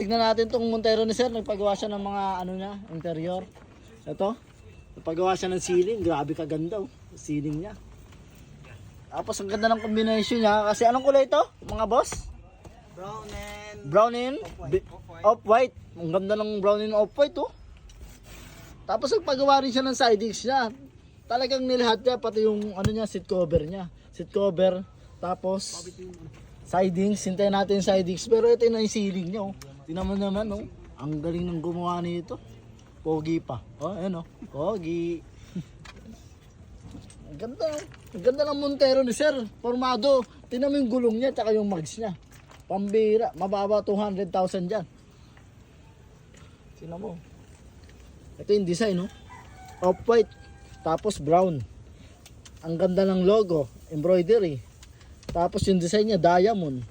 Tignan natin tong Montero ni Sir. Nagpagawa siya ng mga ano niya, interior. Ito. Nagpagawa siya ng ceiling. Grabe kaganda oh. Ceiling niya. Tapos ang ganda ng combination niya. Kasi anong kulay ito mga boss? Brown and off-white. Ang ganda ng brown and off-white oh. Tapos nagpagawa rin siya ng sidings niya. Talagang nilihat niya pati yung ano niya, seat cover niya. Seat cover. Tapos sidings. Hintayin natin yung sidings. Pero ito na yung ceiling niya oh. Tingnan mo naman oh. Ang galing ng gumawa nito. Pogi pa. Oh, ayan oh. Pogi. Ang ganda oh. Ang ganda ng Montero ni Sir. Formado. Tingnan mo yung gulong niya at yung mags niya. Pambira. Mababa 200,000 dyan. Tingnan mo. Ito yung design oh. Off-white. Tapos brown. Ang ganda ng logo. Embroidery. Tapos yung design niya diamond.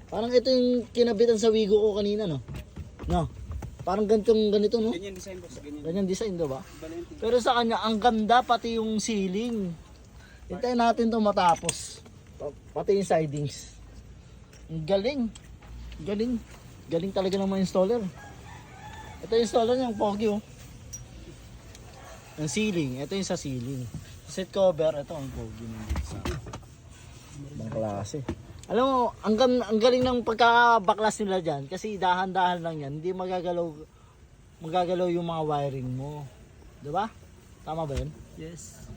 Parang ito yung kinabitan sa Wigo ko kanina no. No. Parang ganito no. Ganyan design boss, ganyan. Ganyan design 'di ba? Pero sa kanya ang ganda pati yung ceiling. Hintayin natin 'to matapos. Pati yung sidings. Ang galing. Galing. Galing talaga ng mga installer. Ito yung installer niya, ang pogi oh. Ang ceiling, ito yung sa ceiling. Seat cover, ito ang pogi nandito sa ibang klase. Alam mo, ang galing ng pagkabaklas nila dyan kasi dahan-dahan lang yan, hindi magagalaw yung mga wiring mo. Diba? Tama ba yun? Yes.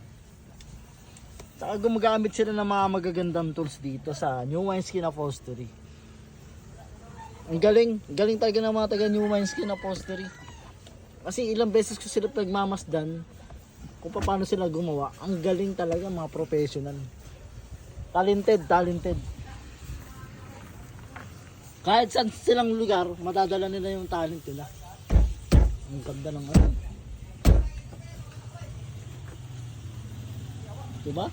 Saka gumagamit sila ng mga magagandang tools dito sa New Wineskin Upholstery. Ang galing talaga ng mga taga New Wineskin Upholstery. Kasi ilang beses ko sila nagmamasdan kung paano sila gumawa. Ang galing talaga mga professional. Talented. Kahit saan silang lugar, madadala nila yung talent nila. Ang ganda ng ano. Diba?